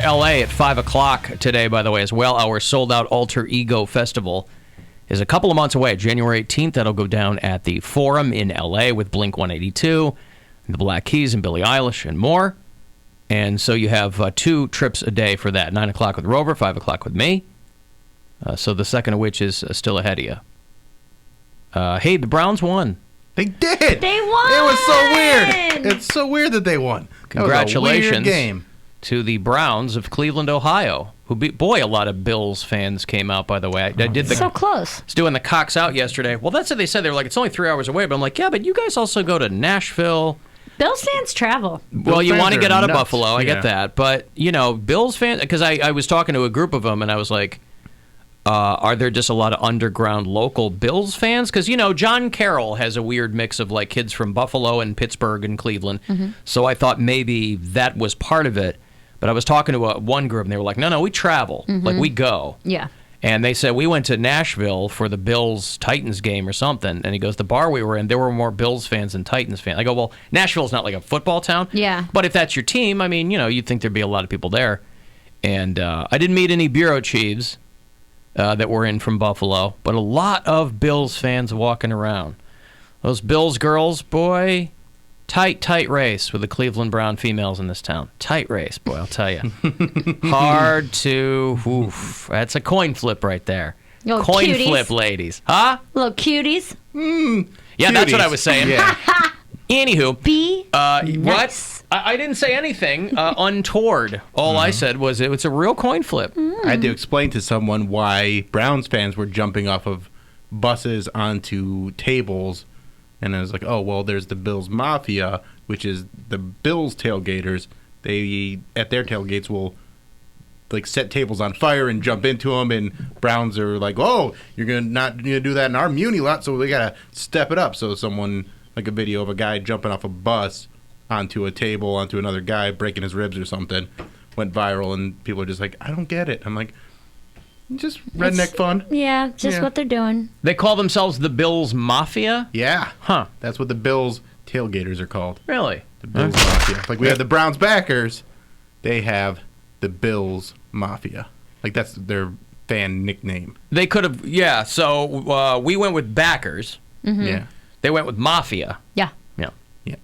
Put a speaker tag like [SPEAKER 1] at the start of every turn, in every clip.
[SPEAKER 1] L.A. at 5 o'clock today, by the way, as well. Our sold-out Alter Ego Festival is a couple of months away. January 18th, that'll go down at the Forum in L.A. with Blink-182, the Black Keys, and Billie Eilish, and more. And so you have 2 trips a day for that. 9 o'clock with Rover, 5 o'clock with me. So the second of which is still ahead of you. Hey, the Browns won.
[SPEAKER 2] They did!
[SPEAKER 3] They won!
[SPEAKER 2] It was so weird. It's so weird that they won.
[SPEAKER 1] Congratulations.
[SPEAKER 2] That was a weird game.
[SPEAKER 1] To the Browns of Cleveland, Ohio, who beat, boy, a lot of Bills fans came out, by the way. I did the,
[SPEAKER 3] so close.
[SPEAKER 1] I was doing the Cox Out yesterday. Well, that's what they said. They were like, it's only 3 hours away. But I'm like, yeah, but you guys also go to Nashville.
[SPEAKER 3] Bills fans travel.
[SPEAKER 1] Well, you want to get out of Buffalo. I
[SPEAKER 2] Yeah.
[SPEAKER 1] get that. But, you know, Bills fans, because I was talking to a group of them, and I was like, are there just a lot of underground local Bills fans? Because, you know, John Carroll has a weird mix of, like, kids from Buffalo and Pittsburgh and Cleveland. Mm-hmm. So I thought maybe that was part of it. But I was talking to one group, and they were like, no, we travel. Mm-hmm. Like, we go.
[SPEAKER 3] Yeah.
[SPEAKER 1] And they said, we went to Nashville for the Bills-Titans game or something. And he goes, the bar we were in, there were more Bills fans than Titans fans. I go, well, Nashville's not like a football town.
[SPEAKER 3] Yeah.
[SPEAKER 1] But if that's your team, I mean, you know, you'd think there'd be a lot of people there. And I didn't meet any bureau chiefs that were in from Buffalo, but a lot of Bills fans walking around. Those Bills girls, boy, tight race with the Cleveland Brown females in this town. Tight race, boy, I'll tell you. Hard to, oof. That's a coin flip right there.
[SPEAKER 3] Little
[SPEAKER 1] Coin
[SPEAKER 3] cuties.
[SPEAKER 1] flip, ladies. Huh?
[SPEAKER 3] Little cuties.
[SPEAKER 1] Yeah, that's what I was saying.
[SPEAKER 2] Yeah.
[SPEAKER 1] Anywho.
[SPEAKER 3] Be
[SPEAKER 1] What?
[SPEAKER 3] nice.
[SPEAKER 1] I didn't say anything untoward. All I said was it's a real coin flip.
[SPEAKER 2] I had to explain to someone why Browns fans were jumping off of buses onto tables. And I was like, oh, well, there's the Bills Mafia, which is the Bills tailgaters. They, at their tailgates, will like set tables on fire and jump into them. And Browns are like, oh, you're not gonna do that in our Muni lot, so we got to step it up. So someone, like a video of a guy jumping off a bus onto a table, onto another guy, breaking his ribs or something, went viral. And people are just like, I don't get it. I'm like, just redneck fun.
[SPEAKER 3] Yeah, just what they're doing.
[SPEAKER 1] They call themselves the Bills Mafia?
[SPEAKER 2] Yeah.
[SPEAKER 1] Huh.
[SPEAKER 2] That's what the Bills tailgaters are called.
[SPEAKER 1] Really?
[SPEAKER 2] The Bills Mafia. Like we have the Browns backers, they have the Bills Mafia. Like that's their fan nickname.
[SPEAKER 1] They could have, yeah. So we went with backers.
[SPEAKER 3] Mm-hmm.
[SPEAKER 2] Yeah.
[SPEAKER 1] They went with Mafia.
[SPEAKER 3] Yeah.
[SPEAKER 1] Yeah.
[SPEAKER 2] Yeah.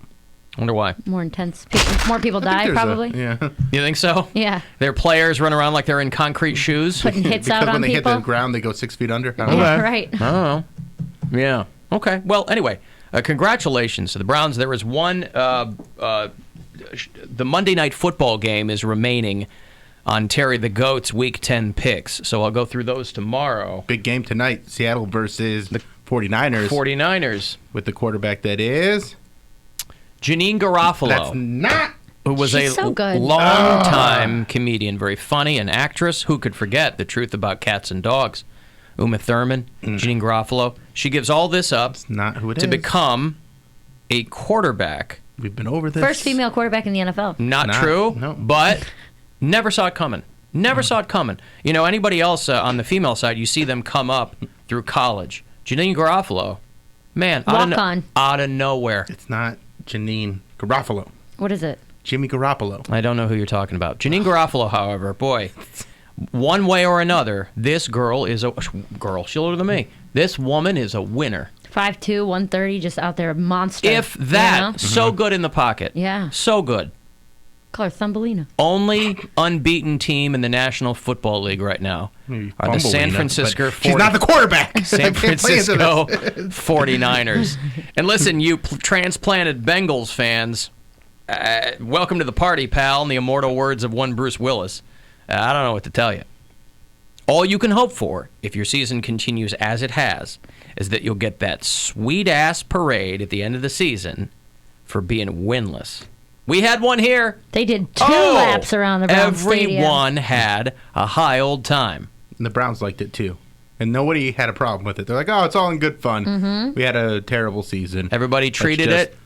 [SPEAKER 1] Wonder why.
[SPEAKER 3] More intense. More people
[SPEAKER 2] I think
[SPEAKER 3] die,
[SPEAKER 2] there's
[SPEAKER 3] probably.
[SPEAKER 2] Yeah.
[SPEAKER 1] You think so?
[SPEAKER 3] Yeah.
[SPEAKER 1] Their players run around like they're in concrete shoes?
[SPEAKER 3] Putting hits
[SPEAKER 2] Because
[SPEAKER 3] out on
[SPEAKER 2] when they
[SPEAKER 3] people.
[SPEAKER 2] hit the ground, they go 6 feet under. I don't know.
[SPEAKER 3] Yeah, right.
[SPEAKER 1] I don't know. Yeah. Okay. Well, anyway, congratulations to the Browns. There was one. The Monday Night Football game is remaining on Terry the Goat's Week 10 picks. So I'll go through those tomorrow.
[SPEAKER 2] Big game tonight. Seattle versus the 49ers.
[SPEAKER 1] 49ers.
[SPEAKER 2] With the quarterback that is...
[SPEAKER 1] Janine Garofalo.
[SPEAKER 2] That's not...
[SPEAKER 1] Who was
[SPEAKER 3] She's
[SPEAKER 1] a
[SPEAKER 3] so good.
[SPEAKER 1] long-time comedian, very funny, an actress. Who could forget The Truth About Cats and Dogs? Uma Thurman, Janine Garofalo. She gives all this up
[SPEAKER 2] That's not who it
[SPEAKER 1] to
[SPEAKER 2] is.
[SPEAKER 1] become a quarterback.
[SPEAKER 2] We've been over this.
[SPEAKER 3] First female quarterback in the NFL.
[SPEAKER 1] Not true,
[SPEAKER 2] no.
[SPEAKER 1] but never saw it coming. Never saw it coming. You know, anybody else on the female side, you see them come up through college. Janine Garofalo, man, out of nowhere.
[SPEAKER 2] It's not Janine Garofalo.
[SPEAKER 3] What is it?
[SPEAKER 2] Jimmy Garoppolo.
[SPEAKER 1] I don't know who you're talking about. Janine Garofalo, however, boy, one way or another, this girl is a girl. She's older than me. This woman is a winner.
[SPEAKER 3] 5'2", 130, just out there, a monster.
[SPEAKER 1] If that,
[SPEAKER 3] you know?
[SPEAKER 1] so good in the pocket.
[SPEAKER 3] Yeah.
[SPEAKER 1] So good.
[SPEAKER 3] Call her Thumbelina.
[SPEAKER 1] Only unbeaten team in the National Football League right now are the San Francisco 49ers.
[SPEAKER 2] She's not the quarterback.
[SPEAKER 1] San Francisco 49ers. And listen, you transplanted Bengals fans, welcome to the party, pal, in the immortal words of one Bruce Willis. I don't know what to tell you. All you can hope for, if your season continues as it has, is that you'll get that sweet-ass parade at the end of the season for being winless. We had one here.
[SPEAKER 3] They did 2 laps around the Browns Stadium.
[SPEAKER 1] Everyone had a high old time.
[SPEAKER 2] And the Browns liked it too. And nobody had a problem with it. They're like, oh, it's all in good fun. Mm-hmm. We had a terrible season.
[SPEAKER 1] Everybody treated it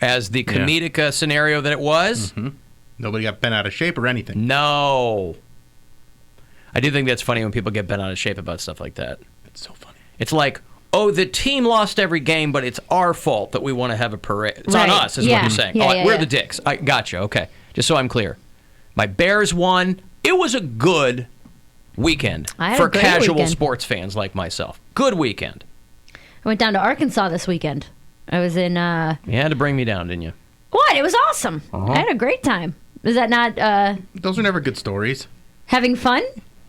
[SPEAKER 1] as the comedic scenario that it was.
[SPEAKER 2] Mm-hmm. Nobody got bent out of shape or anything.
[SPEAKER 1] No. I do think that's funny when people get bent out of shape about stuff like that.
[SPEAKER 2] It's so funny.
[SPEAKER 1] It's like, oh, the team lost every game, but it's our fault that we want to have a parade. It's on us, is what you're saying. We're the dicks. I gotcha. Okay. Just so I'm clear. My Bears won. It was a good weekend
[SPEAKER 3] I had
[SPEAKER 1] for
[SPEAKER 3] a great
[SPEAKER 1] casual
[SPEAKER 3] weekend.
[SPEAKER 1] sports fans like myself. Good weekend.
[SPEAKER 3] I went down to Arkansas this weekend. I was in.
[SPEAKER 1] You had to bring me down, didn't you?
[SPEAKER 3] What? It was awesome. I had a great time. Was that not
[SPEAKER 2] Those are never good stories.
[SPEAKER 3] having fun?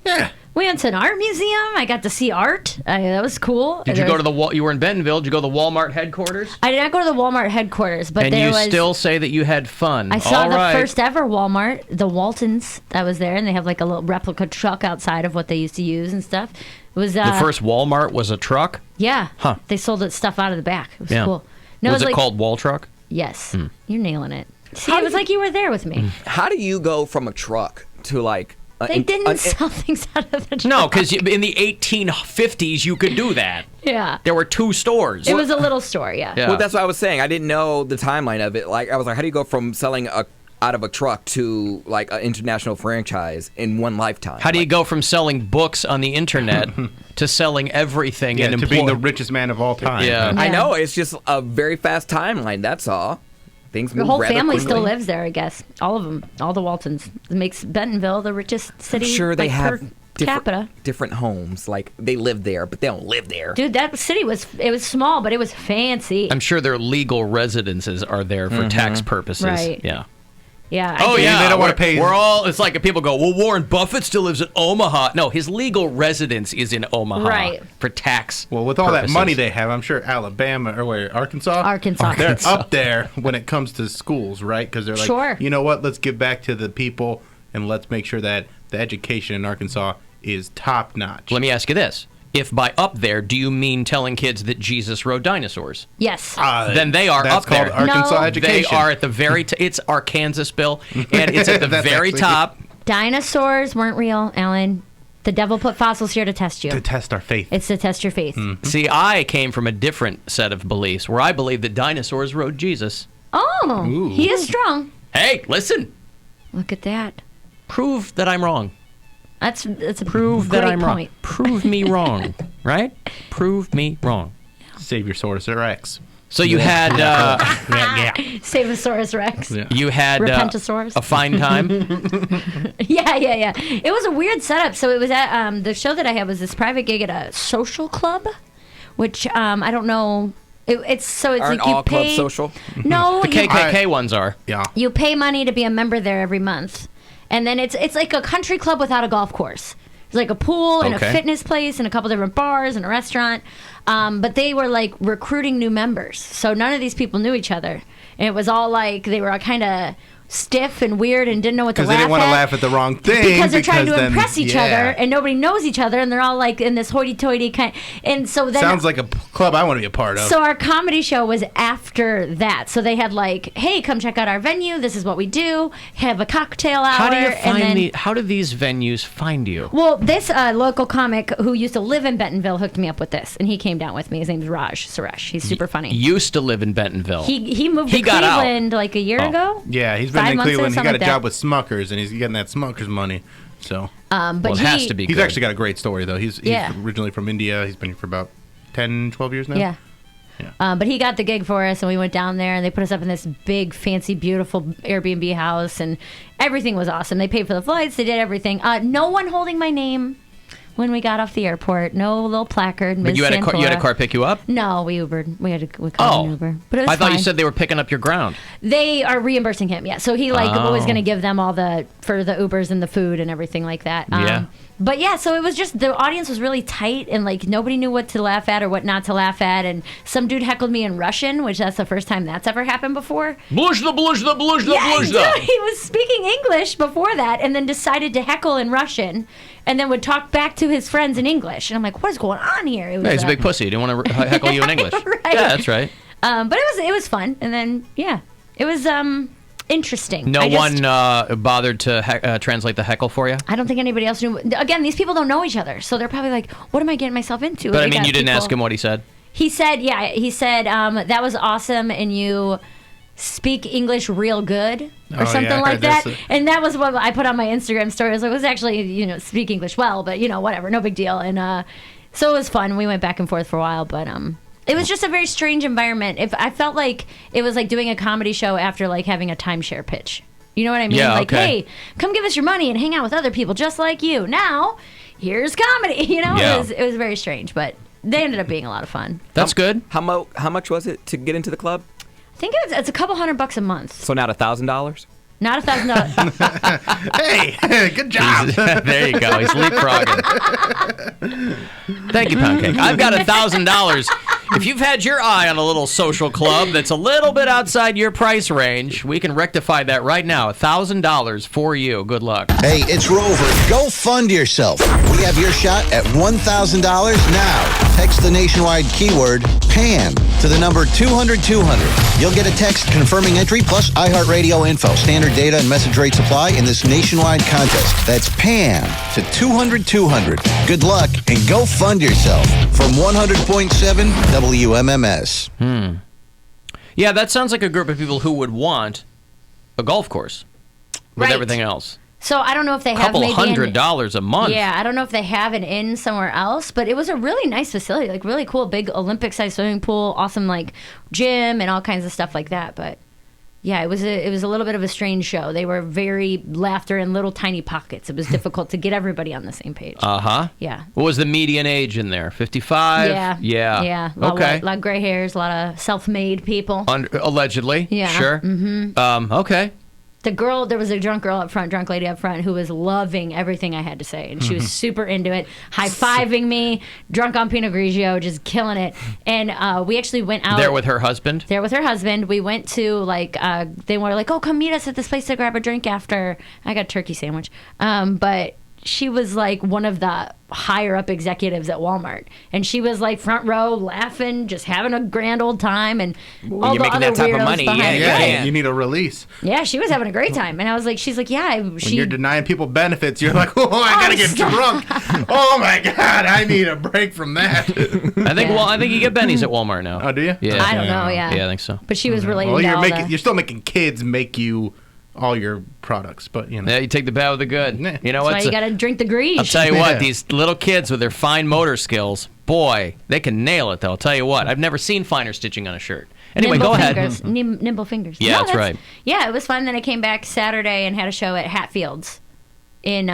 [SPEAKER 2] Yeah.
[SPEAKER 3] We went to an art museum. I got to see art. That was cool.
[SPEAKER 1] Did you go to the You were in Bentonville. Did you go to the Walmart headquarters?
[SPEAKER 3] I did not go to the Walmart headquarters, but
[SPEAKER 1] And
[SPEAKER 3] there
[SPEAKER 1] you
[SPEAKER 3] was.
[SPEAKER 1] still say that you had fun.
[SPEAKER 3] I saw
[SPEAKER 1] All
[SPEAKER 3] the
[SPEAKER 1] right.
[SPEAKER 3] first ever Walmart, the Waltons. That was there, and they have like a little replica truck outside of what they used to use and stuff. It was
[SPEAKER 1] The first Walmart was a truck?
[SPEAKER 3] Yeah.
[SPEAKER 1] Huh.
[SPEAKER 3] They sold it stuff out of the back. It was
[SPEAKER 1] Yeah.
[SPEAKER 3] cool. No,
[SPEAKER 1] was it
[SPEAKER 3] like,
[SPEAKER 1] called Wall Truck?
[SPEAKER 3] Yes. You're nailing it. See, it was like you were there with me.
[SPEAKER 4] How do you go from a truck to like?
[SPEAKER 3] They didn't sell things out of the truck.
[SPEAKER 1] No, because in the 1850s you could do that.
[SPEAKER 3] Yeah.
[SPEAKER 1] There were 2 stores.
[SPEAKER 3] It was a little store, yeah.
[SPEAKER 1] Yeah.
[SPEAKER 4] Well, that's what I was saying. I didn't know the timeline of it. Like, I was like, how do you go from selling out of a truck to like an international franchise in one lifetime?
[SPEAKER 1] How do you go from selling books on the internet to selling everything
[SPEAKER 2] Yeah,
[SPEAKER 1] and
[SPEAKER 2] to being the richest man of all time.
[SPEAKER 1] Yeah.
[SPEAKER 4] I
[SPEAKER 3] Yeah.
[SPEAKER 4] know it's just a very fast timeline. That's all. Things
[SPEAKER 3] The
[SPEAKER 4] move
[SPEAKER 3] whole
[SPEAKER 4] rather
[SPEAKER 3] family
[SPEAKER 4] quickly.
[SPEAKER 3] still lives there, I guess. All of them. All the Waltons. It makes Bentonville the richest city
[SPEAKER 4] Sure, they
[SPEAKER 3] like,
[SPEAKER 4] have
[SPEAKER 3] per capita.
[SPEAKER 4] different homes. Like they live there, but they don't live there.
[SPEAKER 3] Dude, that city was small, but it was fancy.
[SPEAKER 1] I'm sure their legal residences are there for tax purposes.
[SPEAKER 3] Right.
[SPEAKER 1] Yeah.
[SPEAKER 3] Yeah.
[SPEAKER 1] Oh
[SPEAKER 3] I did-
[SPEAKER 1] yeah,
[SPEAKER 2] they don't wanna
[SPEAKER 1] we're-
[SPEAKER 2] pay-
[SPEAKER 1] We're all. It's like if people go, well, Warren Buffett still lives in Omaha. No, his legal residence is in Omaha
[SPEAKER 3] Right.
[SPEAKER 1] for tax.
[SPEAKER 2] Well, with all that
[SPEAKER 1] purposes.
[SPEAKER 2] money they have, I'm sure Alabama or where, Arkansas?
[SPEAKER 3] Arkansas.
[SPEAKER 2] They're up there when it comes to schools, right? Because they're like,
[SPEAKER 3] Sure.
[SPEAKER 2] you know what? Let's give back to the people and let's make sure that the education in Arkansas is top notch.
[SPEAKER 1] Let me ask you this: if by up there, do you mean telling kids that Jesus rode dinosaurs?
[SPEAKER 3] Yes.
[SPEAKER 1] Then they are
[SPEAKER 2] that's
[SPEAKER 1] up there.
[SPEAKER 2] called Arkansas
[SPEAKER 3] No.
[SPEAKER 2] education.
[SPEAKER 1] They are at the very. It's Arkansas, Bill, and it's at the
[SPEAKER 2] That's
[SPEAKER 1] very
[SPEAKER 2] actually-
[SPEAKER 1] top.
[SPEAKER 3] Dinosaurs weren't real, Alan. The devil put fossils here to test you.
[SPEAKER 2] to test our faith.
[SPEAKER 3] It's to test your faith.
[SPEAKER 1] See, I came from a different set of beliefs where I believe that dinosaurs rode Jesus.
[SPEAKER 3] Oh,
[SPEAKER 2] Ooh.
[SPEAKER 3] he is strong.
[SPEAKER 1] Hey, listen,
[SPEAKER 3] Look at that.
[SPEAKER 1] prove that I'm wrong.
[SPEAKER 3] That's a
[SPEAKER 1] Prove
[SPEAKER 3] great
[SPEAKER 1] that I'm wrong.
[SPEAKER 3] point.
[SPEAKER 1] Prove me wrong, right? Prove me wrong.
[SPEAKER 2] Save your Saurus Rex.
[SPEAKER 1] So you had
[SPEAKER 2] Yeah.
[SPEAKER 3] Savosaurus Rex.
[SPEAKER 2] Yeah.
[SPEAKER 1] you had
[SPEAKER 3] Repentosaurus.
[SPEAKER 1] a fine time.
[SPEAKER 3] Yeah. It was a weird setup. So it was at the show that I had was this private gig at a social club, which I don't know. It's
[SPEAKER 4] Aren't
[SPEAKER 3] like
[SPEAKER 4] all
[SPEAKER 3] you pay.
[SPEAKER 4] clubs social?
[SPEAKER 3] No,
[SPEAKER 1] The KKK ones are.
[SPEAKER 2] Yeah.
[SPEAKER 3] you pay money to be a member there every month, and then it's like a country club without a golf course. There's like a pool and
[SPEAKER 1] Okay.
[SPEAKER 3] a fitness place and a couple different bars and a restaurant. But they were like recruiting new members, so none of these people knew each other, and it was all like they were kind of stiff and weird and didn't know what to
[SPEAKER 2] Because
[SPEAKER 3] laugh
[SPEAKER 2] they didn't want to
[SPEAKER 3] at.
[SPEAKER 2] laugh at the wrong thing.
[SPEAKER 3] Because they're trying to
[SPEAKER 2] then-
[SPEAKER 3] impress each
[SPEAKER 2] yeah.
[SPEAKER 3] other, and nobody knows each other, and they're all like in this hoity-toity kind. And so then,
[SPEAKER 2] Sounds like a club I want to be a part of.
[SPEAKER 3] so our comedy show was after that. So they had like, hey, come check out our venue. This is what we do. Have a cocktail hour.
[SPEAKER 1] How do you
[SPEAKER 3] and then,
[SPEAKER 1] find How do these venues find you?
[SPEAKER 3] Well, this local comic who used to live in Bentonville hooked me up with this, and he came down with me. His name's Raj Suresh. He's super funny.
[SPEAKER 1] Used to live in Bentonville.
[SPEAKER 3] He moved
[SPEAKER 1] He
[SPEAKER 3] to
[SPEAKER 1] got out.
[SPEAKER 3] Cleveland like a year
[SPEAKER 1] Oh.
[SPEAKER 3] ago.
[SPEAKER 2] Yeah, he's been
[SPEAKER 3] 5
[SPEAKER 2] in
[SPEAKER 3] months or
[SPEAKER 2] Cleveland. He
[SPEAKER 3] something
[SPEAKER 2] got a
[SPEAKER 3] like
[SPEAKER 2] job
[SPEAKER 3] that.
[SPEAKER 2] with Smuckers, and he's getting that Smuckers money. So
[SPEAKER 3] But
[SPEAKER 1] well, it has to be.
[SPEAKER 2] he's
[SPEAKER 1] good.
[SPEAKER 2] actually got a great story, though. He's
[SPEAKER 3] Yeah.
[SPEAKER 2] originally from India. He's been here for about 10, 12 years now.
[SPEAKER 3] Yeah.
[SPEAKER 2] Yeah.
[SPEAKER 3] But he got the gig for us, and we went down there, and they put us up in this big, fancy, beautiful Airbnb house, and everything was awesome. They paid for the flights, they did everything. No one holding my name when we got off the airport. No little placard.
[SPEAKER 1] But
[SPEAKER 3] Ms.
[SPEAKER 1] you had
[SPEAKER 3] Santora.
[SPEAKER 1] you had a car pick you up.
[SPEAKER 3] No, we Ubered. We called an Uber. But it was
[SPEAKER 1] I thought you
[SPEAKER 3] fine.
[SPEAKER 1] said they were picking up your ground.
[SPEAKER 3] They are reimbursing him, yeah. So he was
[SPEAKER 1] Oh.
[SPEAKER 3] going to give them all for the Ubers and the food and everything like that.
[SPEAKER 1] Yeah.
[SPEAKER 3] But yeah, so it was just the audience was really tight and like nobody knew what to laugh at or what not to laugh at. And some dude heckled me in Russian, which that's the first time that's ever happened before.
[SPEAKER 1] Bluzda, bluzda, bluzda,
[SPEAKER 3] Yeah,
[SPEAKER 1] bluzda.
[SPEAKER 3] dude, he was speaking English before that and then decided to heckle in Russian and then would talk back to his friends in English. And I'm like, what is going on here? It was,
[SPEAKER 1] Yeah, he's a big pussy. He didn't want to heckle you in English.
[SPEAKER 3] Right.
[SPEAKER 1] Yeah, that's right.
[SPEAKER 3] but it was fun. And then, yeah, it was interesting.
[SPEAKER 1] No
[SPEAKER 3] I just-
[SPEAKER 1] one bothered to translate the heckle for you.
[SPEAKER 3] I don't think anybody else knew. Again, these people don't know each other, so they're probably like, "What am I getting myself into?"
[SPEAKER 1] But I
[SPEAKER 3] They
[SPEAKER 1] mean,
[SPEAKER 3] got
[SPEAKER 1] you didn't
[SPEAKER 3] people-
[SPEAKER 1] ask him what he said.
[SPEAKER 3] He said, "Yeah." He said, "That was awesome, and you speak English real good, or
[SPEAKER 2] Oh, yeah,
[SPEAKER 3] something
[SPEAKER 2] I
[SPEAKER 3] like
[SPEAKER 2] heard
[SPEAKER 3] that."
[SPEAKER 2] this.
[SPEAKER 3] And that was what I put on my Instagram story. I was like, "It was actually, speak English well, but whatever, no big deal." And so it was fun. We went back and forth for a while, but it was just a very strange environment. If I felt like it was like doing a comedy show after like having a timeshare pitch. You know what I mean?
[SPEAKER 1] Yeah,
[SPEAKER 3] like,
[SPEAKER 1] okay.
[SPEAKER 3] hey, come give us your money and hang out with other people just like you. Now, here's comedy. You know,
[SPEAKER 1] Yeah.
[SPEAKER 3] it was very strange, but they ended up being a lot of fun.
[SPEAKER 1] That's good.
[SPEAKER 4] How much was it to get into the club?
[SPEAKER 3] I think it's a couple $100 a month.
[SPEAKER 4] So not $1,000?
[SPEAKER 3] Not $1,000.
[SPEAKER 2] Hey, good job.
[SPEAKER 1] There you go. He's leapfrogging. Thank you, Poundcake. I've got $1,000. If you've had your eye on a little social club that's a little bit outside your price range, we can rectify that right now. $1,000 for you. Good luck.
[SPEAKER 5] Hey, it's Rover. Go fund yourself. We have your shot at $1,000 now. Text the nationwide keyword PAN to the number 200-200. You'll get a text confirming entry plus iHeartRadio info. Standard data and message rate supply in this nationwide contest. That's PAN to 200-200. Good luck and go fund yourself. From 100.7 WMMS.
[SPEAKER 1] Yeah, that sounds like a group of people who would want a golf course with
[SPEAKER 3] Right.
[SPEAKER 1] everything else.
[SPEAKER 3] So I don't know if they have
[SPEAKER 1] Couple
[SPEAKER 3] maybe
[SPEAKER 1] $100 a month.
[SPEAKER 3] Yeah, I don't know if they have an inn somewhere else, but it was a really nice facility, like really cool, big Olympic-sized swimming pool, awesome like gym and all kinds of stuff like that. But yeah, it was a little bit of a strange show. They were very laughter in little tiny pockets. It was difficult to get everybody on the same page.
[SPEAKER 1] Uh-huh.
[SPEAKER 3] Yeah.
[SPEAKER 1] What was the median age in there? 55?
[SPEAKER 3] Yeah.
[SPEAKER 1] Yeah.
[SPEAKER 3] Yeah. A lot,
[SPEAKER 1] Okay.
[SPEAKER 3] a lot of gray hairs, a lot of self-made people.
[SPEAKER 1] Allegedly.
[SPEAKER 3] Yeah.
[SPEAKER 1] Sure. Mm-hmm. Okay.
[SPEAKER 3] There was a drunk lady up front who was loving everything I had to say. And she was super into it, high-fiving me, drunk on Pinot Grigio, just killing it. And we actually went out.
[SPEAKER 1] There with her husband?
[SPEAKER 3] There with her husband. We went to, they were like, oh, come meet us at this place to grab a drink after. I got a turkey sandwich. But she was like one of the higher up executives at Walmart, and she was like front row laughing, just having a grand old time, and all
[SPEAKER 4] you're
[SPEAKER 3] the
[SPEAKER 4] making
[SPEAKER 3] other
[SPEAKER 4] that type of
[SPEAKER 3] weirdos
[SPEAKER 4] money,
[SPEAKER 3] behind
[SPEAKER 4] yeah,
[SPEAKER 3] it.
[SPEAKER 4] yeah.
[SPEAKER 2] You need a release.
[SPEAKER 3] Yeah, she was having a great time, and I was like, she's like, yeah,
[SPEAKER 2] When you're denying people benefits, you're like, oh, I gotta get drunk. Oh my God, I need a break from that.
[SPEAKER 1] I think you get bennies at Walmart now.
[SPEAKER 2] Oh, do you?
[SPEAKER 1] Yeah.
[SPEAKER 3] I don't know, yeah,
[SPEAKER 1] Yeah, I think so.
[SPEAKER 3] but she was related
[SPEAKER 2] Well,
[SPEAKER 3] to all the-
[SPEAKER 2] you're still making kids make you all your products, but you know.
[SPEAKER 1] Yeah, you take the bad with the good.
[SPEAKER 2] Yeah.
[SPEAKER 1] You know
[SPEAKER 3] That's
[SPEAKER 1] what?
[SPEAKER 3] why you gotta drink the grease.
[SPEAKER 1] I'll tell you what,
[SPEAKER 2] Yeah.
[SPEAKER 1] these little kids with their fine motor skills, boy, they can nail it, though. I'll tell you what, I've never seen finer stitching on a shirt. Anyway,
[SPEAKER 3] nimble
[SPEAKER 1] go
[SPEAKER 3] fingers.
[SPEAKER 1] ahead.
[SPEAKER 3] Nimble fingers.
[SPEAKER 1] Yeah, that's right.
[SPEAKER 3] Yeah, it was fun. Then I came back Saturday and had a show at Hatfields in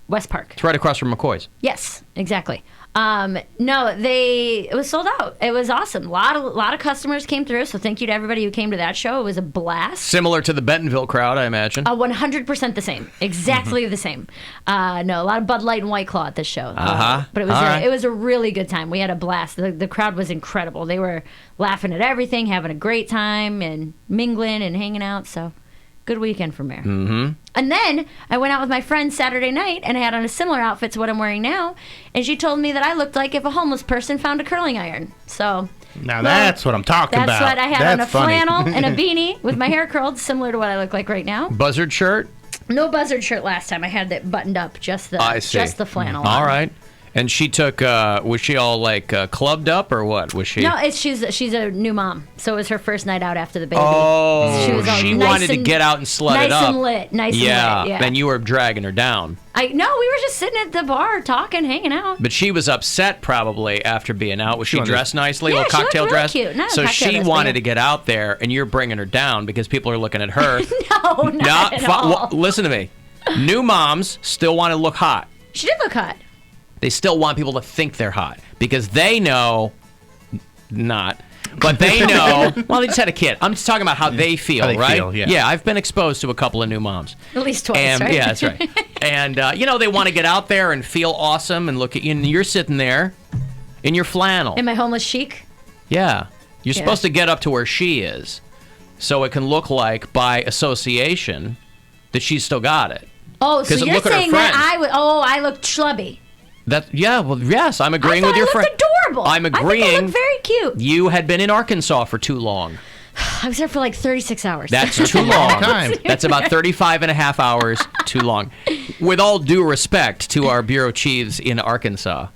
[SPEAKER 3] West Park.
[SPEAKER 1] It's right across from McCoy's.
[SPEAKER 3] Yes, exactly. It was sold out. It was awesome. A lot of customers came through. So thank you to everybody who came to that show. It was a blast.
[SPEAKER 1] Similar to the Bentonville crowd, I imagine.
[SPEAKER 3] 100% the same. Exactly the same. A lot of Bud Light and White Claw at this show.
[SPEAKER 1] Uh-huh.
[SPEAKER 3] But it was
[SPEAKER 1] All right.
[SPEAKER 3] it was a really good time. We had a blast. The crowd was incredible. They were laughing at everything, having a great time, and mingling and hanging out. So good weekend for Mare.
[SPEAKER 1] Mm-hmm.
[SPEAKER 3] And then I went out with my friend Saturday night, and I had on a similar outfit to what I'm wearing now. And she told me that I looked like if a homeless person found a curling iron. So
[SPEAKER 2] Now that's what I'm talking
[SPEAKER 3] that's
[SPEAKER 2] about.
[SPEAKER 3] what I had on a
[SPEAKER 2] That's funny.
[SPEAKER 3] flannel and a beanie with my hair curled, similar to what I look like right now.
[SPEAKER 1] Buzzard shirt?
[SPEAKER 3] No buzzard shirt last time. I had it buttoned up, just the
[SPEAKER 1] I see.
[SPEAKER 3] just the flannel.
[SPEAKER 1] All
[SPEAKER 3] on.
[SPEAKER 1] right. And she took, was she all like clubbed up or what? Was she?
[SPEAKER 3] No, she's a new mom, so it was her first night out after the baby.
[SPEAKER 1] Oh,
[SPEAKER 3] She was all
[SPEAKER 1] she
[SPEAKER 3] nice
[SPEAKER 1] wanted to
[SPEAKER 3] and-
[SPEAKER 1] get out and slut
[SPEAKER 3] nice
[SPEAKER 1] it up.
[SPEAKER 3] and lit, nice and lit, yeah.
[SPEAKER 1] And you were dragging her down.
[SPEAKER 3] No, we were just sitting at the bar talking, hanging out.
[SPEAKER 1] But she was upset probably after being out. Was she
[SPEAKER 2] wanted-
[SPEAKER 1] dressed nicely?
[SPEAKER 3] Yeah,
[SPEAKER 1] little
[SPEAKER 3] she looked
[SPEAKER 1] cocktail
[SPEAKER 3] really
[SPEAKER 1] dress?
[SPEAKER 3] cute. Not a
[SPEAKER 1] So
[SPEAKER 3] cocktail
[SPEAKER 1] she
[SPEAKER 3] dress, but
[SPEAKER 1] wanted
[SPEAKER 3] yeah.
[SPEAKER 1] to get out there, and you're bringing her down because people are looking at her.
[SPEAKER 3] No, not at all.
[SPEAKER 1] Listen to me. New moms still want to look hot.
[SPEAKER 3] She did look hot.
[SPEAKER 1] They still want people to think they're hot because they know not. But they know. Well, they just had a kid. I'm just talking about how they feel,
[SPEAKER 2] How they
[SPEAKER 1] right?
[SPEAKER 2] feel, yeah.
[SPEAKER 1] I've been exposed to a couple of new moms.
[SPEAKER 3] At least twice,
[SPEAKER 1] And,
[SPEAKER 3] right?
[SPEAKER 1] Yeah, that's right. And, they want to get out there and feel awesome and look at you. And you're sitting there in your flannel.
[SPEAKER 3] In my homeless chic.
[SPEAKER 1] Yeah. You're
[SPEAKER 3] Yeah.
[SPEAKER 1] supposed to get up to where she is so it can look like, by association, that she's still got it.
[SPEAKER 3] Oh, so
[SPEAKER 1] 'Cause
[SPEAKER 3] you're
[SPEAKER 1] look at her
[SPEAKER 3] saying that
[SPEAKER 1] friend.
[SPEAKER 3] I looked schlubby.
[SPEAKER 1] Yes, I'm agreeing
[SPEAKER 3] I
[SPEAKER 1] with
[SPEAKER 3] thought
[SPEAKER 1] your
[SPEAKER 3] I
[SPEAKER 1] friend.
[SPEAKER 3] looked adorable.
[SPEAKER 1] I'm
[SPEAKER 3] I think I
[SPEAKER 1] agreeing.
[SPEAKER 3] looked very cute.
[SPEAKER 1] You had been in Arkansas for too long.
[SPEAKER 3] I was there for like 36 hours.
[SPEAKER 1] That's too long.
[SPEAKER 2] time.
[SPEAKER 1] That's about 35 and a half hours too long. With all due respect to our bureau chiefs in Arkansas.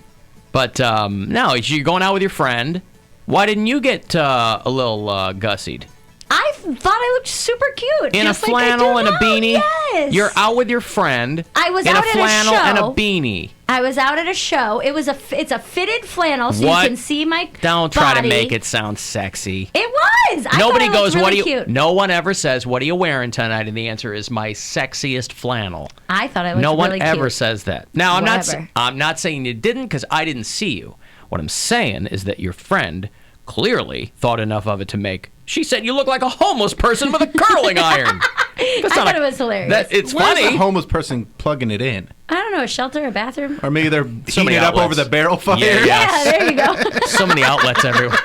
[SPEAKER 1] But no, you're going out with your friend. Why didn't you get a little gussied?
[SPEAKER 3] I thought I looked super cute.
[SPEAKER 1] In a
[SPEAKER 3] just like I
[SPEAKER 1] flannel
[SPEAKER 3] do
[SPEAKER 1] and a
[SPEAKER 3] now.
[SPEAKER 1] beanie?
[SPEAKER 3] Yes.
[SPEAKER 1] You're out with your friend.
[SPEAKER 3] I was
[SPEAKER 1] in
[SPEAKER 3] out
[SPEAKER 1] a
[SPEAKER 3] at a
[SPEAKER 1] flannel and a
[SPEAKER 3] show.
[SPEAKER 1] beanie.
[SPEAKER 3] I was out at a show. It's a fitted flannel, so
[SPEAKER 1] What?
[SPEAKER 3] you can see my
[SPEAKER 1] Don't try to
[SPEAKER 3] body.
[SPEAKER 1] make it sound sexy.
[SPEAKER 3] It was. I
[SPEAKER 1] Nobody
[SPEAKER 3] thought it
[SPEAKER 1] goes,
[SPEAKER 3] looked
[SPEAKER 1] what
[SPEAKER 3] really
[SPEAKER 1] are you?
[SPEAKER 3] cute.
[SPEAKER 1] No one ever says, what are you wearing tonight? And the answer is my sexiest flannel.
[SPEAKER 3] I thought I looked
[SPEAKER 1] No one
[SPEAKER 3] really
[SPEAKER 1] ever
[SPEAKER 3] cute.
[SPEAKER 1] says that. Now,
[SPEAKER 3] Whatever.
[SPEAKER 1] I'm not saying you didn't because I didn't see you. What I'm saying is that your friend clearly thought enough of it to make. She said you look like a homeless person with a curling iron.
[SPEAKER 3] I thought it was hilarious.
[SPEAKER 1] It's
[SPEAKER 2] Where's
[SPEAKER 1] funny.
[SPEAKER 2] the homeless person plugging it in?
[SPEAKER 3] I don't know, a shelter, a bathroom.
[SPEAKER 2] Or maybe they're
[SPEAKER 1] So
[SPEAKER 2] heating
[SPEAKER 1] many
[SPEAKER 2] it up
[SPEAKER 1] outlets.
[SPEAKER 2] over the barrel fire.
[SPEAKER 1] Yeah.
[SPEAKER 3] Yeah, there you go.
[SPEAKER 1] So many outlets everywhere.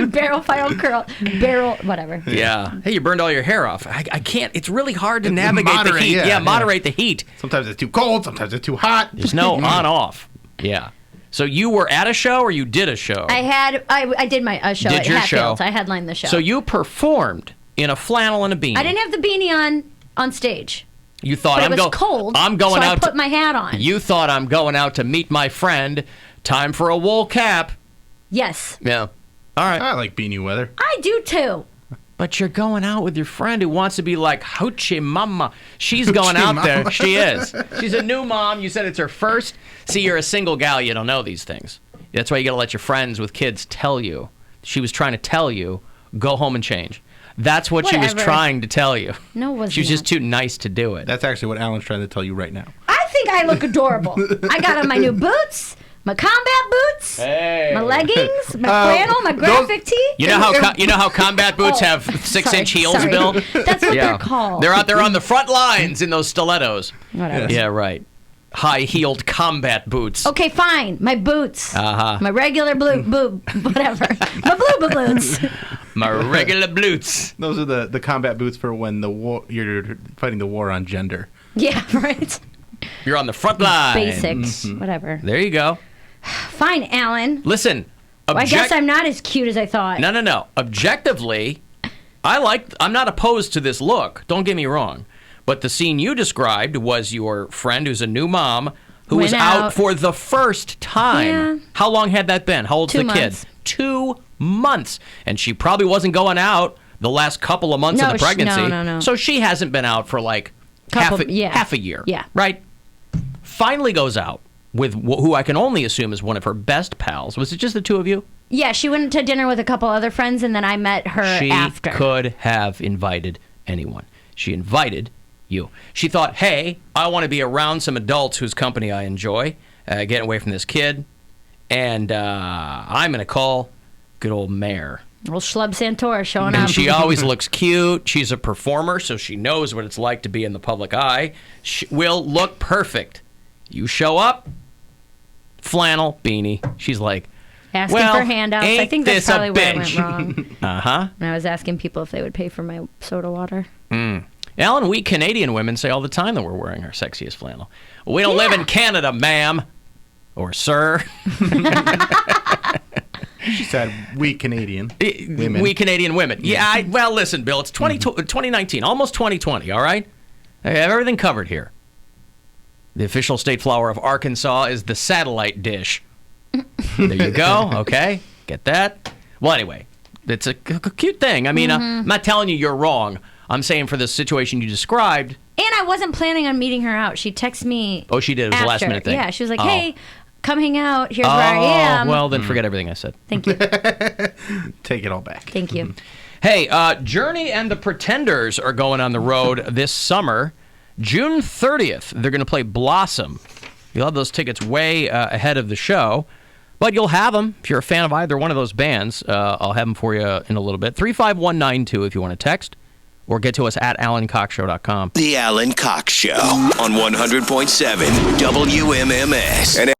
[SPEAKER 3] Barrel file curl. Barrel, whatever.
[SPEAKER 1] Yeah. Hey, you burned all your hair off. I can't. It's really hard to navigate the
[SPEAKER 2] moderate,
[SPEAKER 1] heat.
[SPEAKER 2] yeah,
[SPEAKER 1] moderate the heat.
[SPEAKER 2] Sometimes it's too cold. Sometimes it's too hot.
[SPEAKER 1] There's no on-off. Yeah. So you were at a show or you did a show?
[SPEAKER 3] I did my show
[SPEAKER 1] Did
[SPEAKER 3] at
[SPEAKER 1] your
[SPEAKER 3] Hatfield.
[SPEAKER 1] show.
[SPEAKER 3] I headlined the show.
[SPEAKER 1] So you performed in a flannel and a beanie.
[SPEAKER 3] I didn't have the beanie on stage.
[SPEAKER 1] You thought
[SPEAKER 3] But it was cold.
[SPEAKER 1] I'm going
[SPEAKER 3] so
[SPEAKER 1] out.
[SPEAKER 3] I put my hat on.
[SPEAKER 1] You thought I'm going out to meet my friend. Time for a wool cap.
[SPEAKER 3] Yes.
[SPEAKER 1] Yeah. All right.
[SPEAKER 2] I like beanie weather.
[SPEAKER 3] I do too.
[SPEAKER 1] But you're going out with your friend who wants to be like hoochie mama. She's going out there.
[SPEAKER 2] mama.
[SPEAKER 1] She is. She's a new mom. You said it's her first. See, you're a single gal. You don't know these things. That's why you got to let your friends with kids tell you. She was trying to tell you, go home and change. That's what she was
[SPEAKER 3] Whatever.
[SPEAKER 1] trying to tell you.
[SPEAKER 3] No, it wasn't.
[SPEAKER 1] She was just too nice to do it.
[SPEAKER 2] That's actually what Alan's trying to tell you right now.
[SPEAKER 3] I think I look adorable. I got on my new boots, my combat boots,
[SPEAKER 1] Hey.
[SPEAKER 3] my leggings, my flannel, my graphic tee.
[SPEAKER 1] You know how combat boots have 6-inch heels,
[SPEAKER 3] sorry.
[SPEAKER 1] Bill?
[SPEAKER 3] That's what they're called.
[SPEAKER 1] They're out there on the front lines in those stilettos.
[SPEAKER 3] Whatever.
[SPEAKER 1] Yeah, right. High-heeled combat boots.
[SPEAKER 3] Okay, fine. My boots.
[SPEAKER 1] Uh-huh.
[SPEAKER 3] My regular blue whatever. My blue boots.
[SPEAKER 1] My regular boots.
[SPEAKER 2] Those are the combat boots for when the war you're fighting the war on gender.
[SPEAKER 3] Yeah, right.
[SPEAKER 1] You're on the front line.
[SPEAKER 3] Basics. Whatever.
[SPEAKER 1] There you go.
[SPEAKER 3] Fine, Alan.
[SPEAKER 1] Listen.
[SPEAKER 3] I guess I'm not as cute as I thought.
[SPEAKER 1] No. Objectively, I'm not opposed to this look. Don't get me wrong. But the scene you described was your friend who's a new mom who was
[SPEAKER 3] Went
[SPEAKER 1] out
[SPEAKER 3] out.
[SPEAKER 1] for the first time.
[SPEAKER 3] Yeah.
[SPEAKER 1] How long had that been? How old's
[SPEAKER 3] 2
[SPEAKER 1] the
[SPEAKER 3] months.
[SPEAKER 1] kid? 2 months. And she probably wasn't going out the last couple of months of
[SPEAKER 3] No,
[SPEAKER 1] the pregnancy.
[SPEAKER 3] no.
[SPEAKER 1] So she hasn't been out for like half a year.
[SPEAKER 3] Yeah.
[SPEAKER 1] Right? Finally goes out with who I can only assume is one of her best pals. Was it just the two of you?
[SPEAKER 3] Yeah, she went to dinner with a couple other friends, and then I met her
[SPEAKER 1] She
[SPEAKER 3] after.
[SPEAKER 1] could have invited anyone. She invited you. She thought, hey, I want to be around some adults whose company I enjoy, getting away from this kid, and I'm going to call good old Mare.
[SPEAKER 3] Well, Schlub Santora showing
[SPEAKER 1] And
[SPEAKER 3] up.
[SPEAKER 1] she always looks cute. She's a performer, so she knows what it's like to be in the public eye. She will look perfect. You show up, flannel, beanie. She's like,
[SPEAKER 3] asking
[SPEAKER 1] well,
[SPEAKER 3] for handouts. I
[SPEAKER 1] ain't
[SPEAKER 3] think that's
[SPEAKER 1] this a
[SPEAKER 3] probably where I went
[SPEAKER 1] bitch?
[SPEAKER 3] wrong.
[SPEAKER 1] uh-huh.
[SPEAKER 3] And I was asking people if they would pay for my soda water.
[SPEAKER 1] Alan, we Canadian women say all the time that we're wearing our sexiest flannel. We don't live
[SPEAKER 3] Yeah.
[SPEAKER 1] in Canada, ma'am. Or sir.
[SPEAKER 2] She said, "We Canadian women."
[SPEAKER 1] We Canadian women. Yeah, well, listen, Bill, it's 2019, almost 2020, all right? I have everything covered here. The official state flower of Arkansas is the satellite dish. There you go, okay? Get that? Well, anyway, it's a cute thing. I mean, I'm not telling you you're wrong. I'm saying for the situation you described.
[SPEAKER 3] And I wasn't planning on meeting her out. She texted me.
[SPEAKER 1] Oh, she did. It was a
[SPEAKER 3] after.
[SPEAKER 1] last-minute thing.
[SPEAKER 3] Yeah, she was like,
[SPEAKER 1] Oh.
[SPEAKER 3] hey, come hang out. Here's where I am.
[SPEAKER 1] Well, then forget everything I said.
[SPEAKER 3] Thank you.
[SPEAKER 2] Take it all back.
[SPEAKER 3] Thank you.
[SPEAKER 1] Hey, Journey and the Pretenders are going on the road this summer. June 30th, they're going to play Blossom. You'll have those tickets way ahead of the show, but you'll have them if you're a fan of either one of those bands. I'll have them for you in a little bit. 35192 if you want to text, or get to us at alancoxshow.com.
[SPEAKER 6] The Alan Cox Show on 100.7 WMMS.